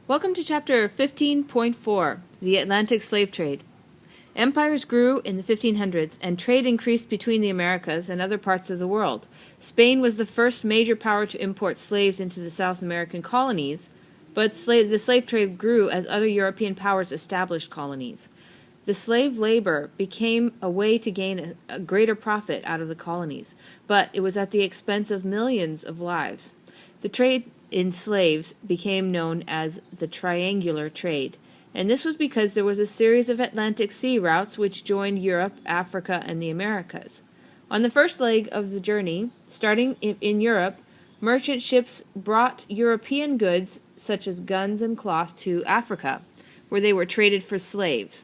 Welcome to Chapter 15.4, The Atlantic Slave Trade. Empires grew in the 1500s, and trade increased between the Americas and other parts of the world. Spain was the first major power to import slaves into the South American colonies, but the slave trade grew as other European powers established colonies. The slave labor became a way to gain a greater profit out of the colonies, but it was at the expense of millions of lives. The trade in slaves became known as the triangular trade, and this was because there was a series of Atlantic sea routes which joined Europe, Africa, and the Americas. On the first leg of the journey, starting in Europe, merchant ships brought European goods such as guns and cloth to Africa, where they were traded for slaves.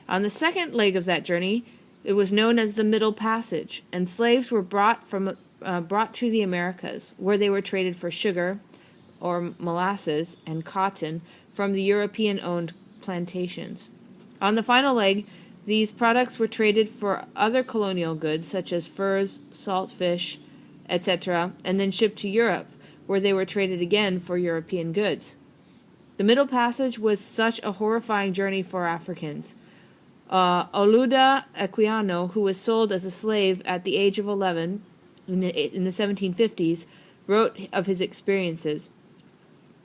On the second leg of that journey, it was known as the Middle Passage, and slaves were brought to the Americas, where they were traded for sugar, or molasses, and cotton from the European-owned plantations. On the final leg, these products were traded for other colonial goods such as furs, salt fish, etc., and then shipped to Europe, where they were traded again for European goods. The Middle Passage was such a horrifying journey for Africans. Oluda Equiano, who was sold as a slave at the age of 11 in the 1750s, wrote of his experiences.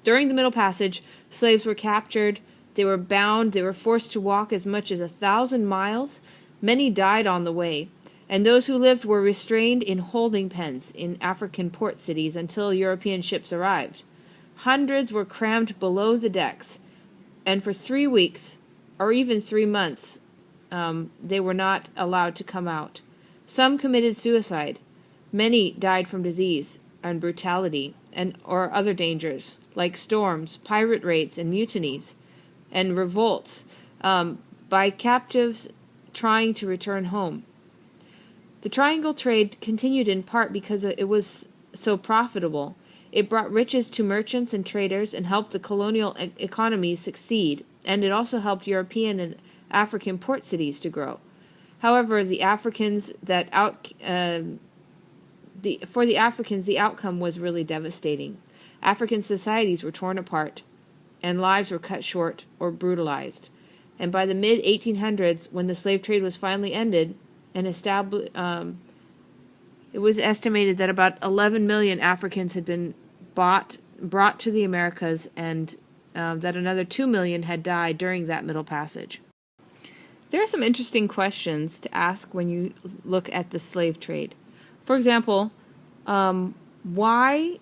During the Middle Passage, slaves were captured, they were bound, they were forced to walk as much as 1,000 miles. Many died on the way, and those who lived were restrained in holding pens in African port cities until European ships arrived. Hundreds were crammed below the decks, and for 3 weeks, or even 3 months, they were not allowed to come out. Some committed suicide. Many died from disease and brutality or other dangers, like storms, pirate raids, and mutinies, and revolts by captives trying to return home. The triangle trade continued in part because it was so profitable. It brought riches to merchants and traders and helped the colonial economy succeed, and it also helped European and African port cities to grow. However, the Africans the outcome was really devastating. African societies were torn apart, and lives were cut short or brutalized. And by the mid-1800s, when the slave trade was finally ended and established, it was estimated that about 11 million Africans had been brought to the Americas, and that another 2 million had died during that Middle Passage. There are some interesting questions to ask when you look at the slave trade. For example, why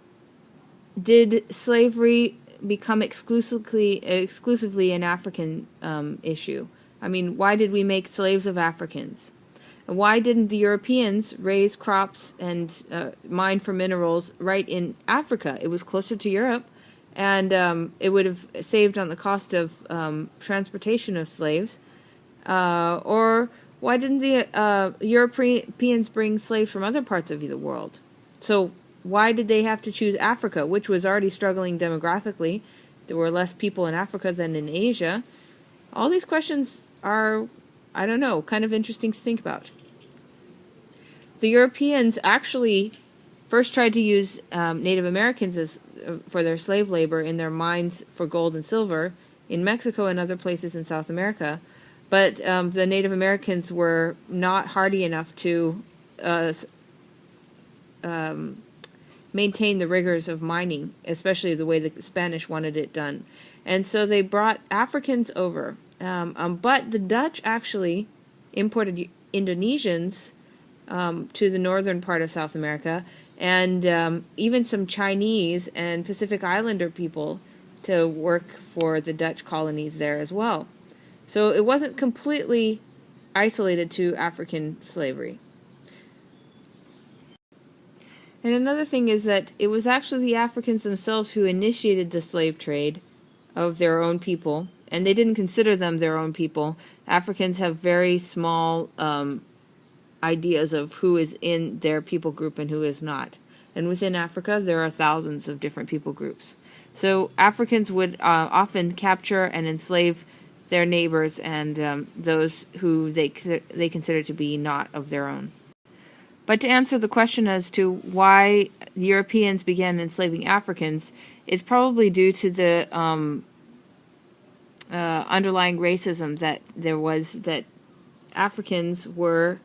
did slavery become exclusively an African issue? I mean, why did we make slaves of Africans? And why didn't the Europeans raise crops and mine for minerals right in Africa? It was closer to Europe, and it would have saved on the cost of transportation of slaves. Or why didn't the Europeans bring slaves from other parts of the world? So why did they have to choose Africa, which was already struggling demographically? There were less people in Africa than in Asia. All these questions are, I don't know, kind of interesting to think about. The Europeans actually first tried to use Native Americans for their slave labor in their mines for gold and silver in Mexico and other places in South America. But the Native Americans were not hardy enough to maintain the rigors of mining, especially the way the Spanish wanted it done. And so they brought Africans over. But the Dutch actually imported Indonesians to the northern part of South America, and even some Chinese and Pacific Islander people to work for the Dutch colonies there as well. So it wasn't completely isolated to African slavery. And another thing is that it was actually the Africans themselves who initiated the slave trade of their own people, and they didn't consider them their own people. Africans have very small ideas of who is in their people group and who is not. And within Africa, there are thousands of different people groups. So Africans would often capture and enslave their neighbors and those who they consider to be not of their own. But to answer the question as to why the Europeans began enslaving Africans, it's probably due to the underlying racism that there was, that Africans were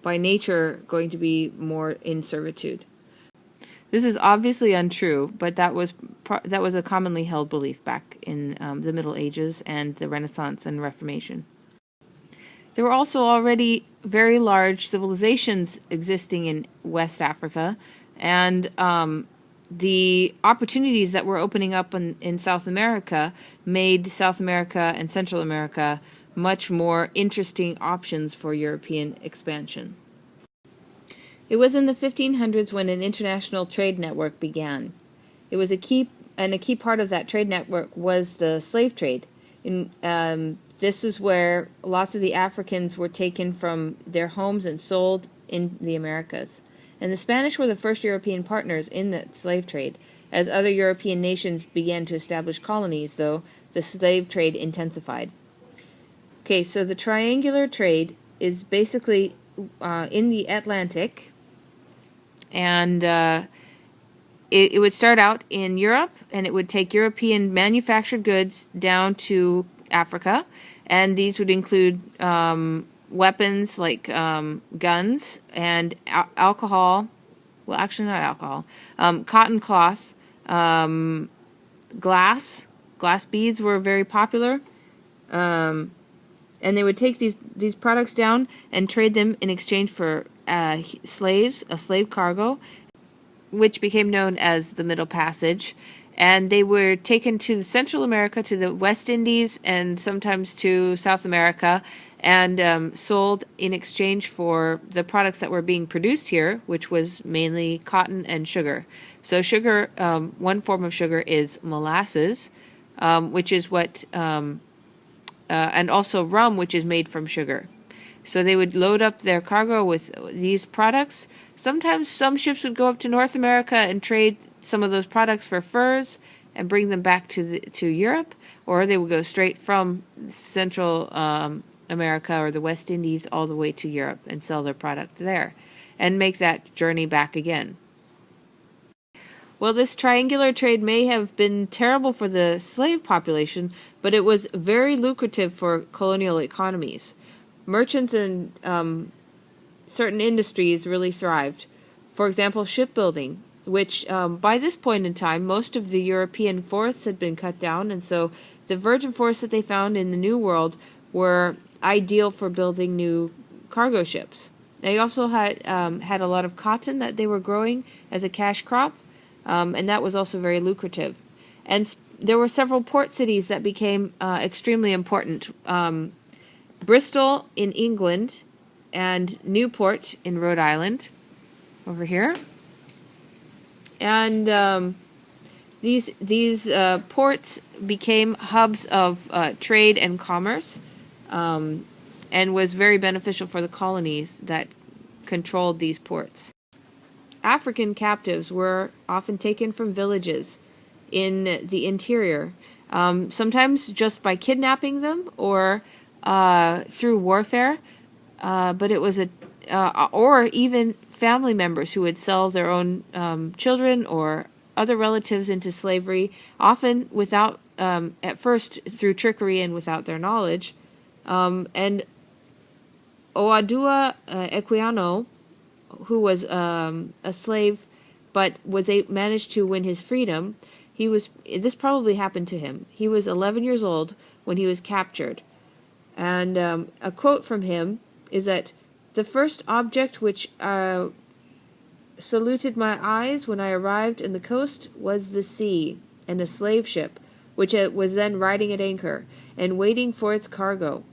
by nature going to be more in servitude. This is obviously untrue, but that was a commonly held belief back in the Middle Ages and the Renaissance and Reformation. There were also already very large civilizations existing in West Africa, and the opportunities that were opening up in South America made South America and Central America much more interesting options for European expansion. It was in the 1500s when an international trade network began. It was a key part of that trade network was the slave trade. This is where lots of the Africans were taken from their homes and sold in the Americas. And the Spanish were the first European partners in the slave trade. As other European nations began to establish colonies, though, the slave trade intensified. Okay, so the triangular trade is basically in the Atlantic, and it would start out in Europe, and it would take European manufactured goods down to Africa, and these would include weapons like guns and alcohol. Well, actually not alcohol. Cotton cloth, glass beads were very popular. And they would take these products down and trade them in exchange for slaves, a slave cargo, which became known as the Middle Passage. And they were taken to Central America, to the West Indies, and sometimes to South America, and sold in exchange for the products that were being produced here, which was mainly cotton and sugar. So sugar, one form of sugar is molasses, which is what... and also rum, which is made from sugar. So they would load up their cargo with these products. Sometimes some ships would go up to North America and trade some of those products for furs and bring them back to Europe, or they would go straight from Central America or the West Indies all the way to Europe and sell their product there and make that journey back again. Well, this triangular trade may have been terrible for the slave population, but it was very lucrative for colonial economies. Merchants and certain industries really thrived. For example, shipbuilding, which by this point in time, most of the European forests had been cut down, and so the virgin forests that they found in the New World were ideal for building new cargo ships. They also had a lot of cotton that they were growing as a cash crop. And that was also very lucrative. And there were several port cities that became extremely important. Bristol in England and Newport in Rhode Island, over here. And these ports became hubs of trade and commerce, and was very beneficial for the colonies that controlled these ports. African captives were often taken from villages in the interior, sometimes just by kidnapping them or through warfare, but it was or even family members who would sell their own children or other relatives into slavery, often without, at first through trickery and without their knowledge. And Oadua Equiano, who was a slave but managed to win his freedom, this probably happened to him. He was 11 years old when he was captured. And a quote from him is that the first object which saluted my eyes when I arrived in the coast was the sea, and a slave ship, which was then riding at anchor, and waiting for its cargo.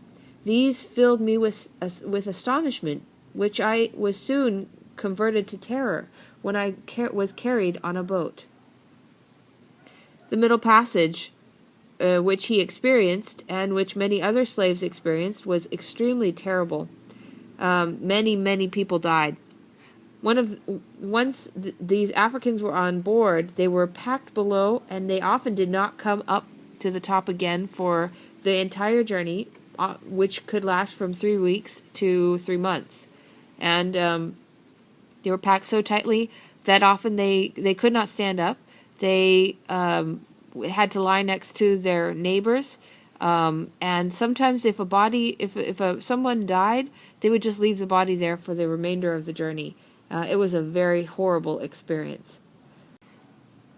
These filled me with astonishment, which I was soon converted to terror when I was carried on a boat. The Middle Passage, which he experienced, and which many other slaves experienced, was extremely terrible. Many people died. Once these Africans were on board, they were packed below, and they often did not come up to the top again for the entire journey, which could last from 3 weeks to 3 months. And they were packed so tightly that often they could not stand up. They had to lie next to their neighbors. And sometimes if someone died, they would just leave the body there for the remainder of the journey. It was a very horrible experience.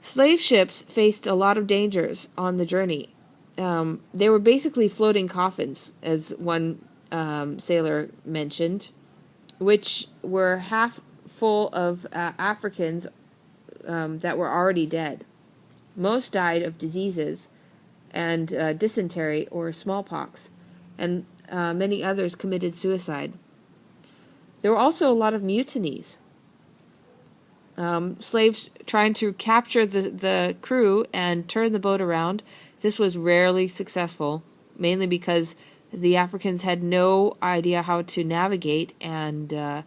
Slave ships faced a lot of dangers on the journey. They were basically floating coffins, as one sailor mentioned, which were half full of Africans that were already dead. Most died of diseases and dysentery or smallpox, and many others committed suicide. There were also a lot of mutinies. Slaves trying to capture the crew and turn the boat around. This was rarely successful, mainly because the Africans had no idea how to navigate, and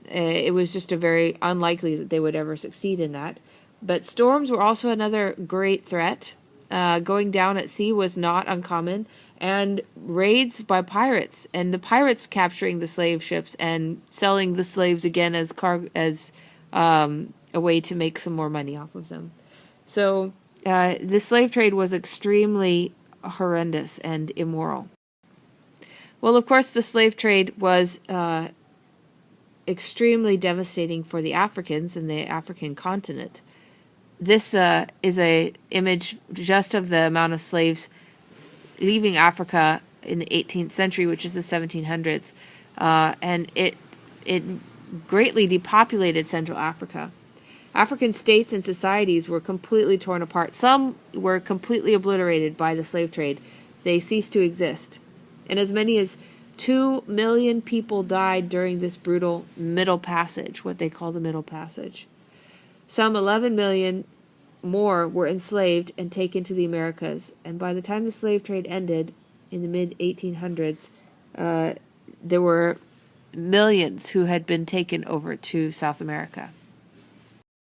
it was just very unlikely that they would ever succeed in that. But storms were also another great threat. Going down at sea was not uncommon, and raids by pirates, and the pirates capturing the slave ships and selling the slaves again as a way to make some more money off of them. So the slave trade was extremely horrendous and immoral. Well, of course, the slave trade was extremely devastating for the Africans in the African continent. This is a image just of the amount of slaves leaving Africa in the 18th century, which is the 1700s, and it greatly depopulated Central Africa. African states and societies were completely torn apart. Some were completely obliterated by the slave trade. They ceased to exist. And as many as 2 million people died during this brutal Middle Passage, what they call the Middle Passage. Some 11 million more were enslaved and taken to the Americas. And by the time the slave trade ended in the mid-1800s, there were millions who had been taken over to South America.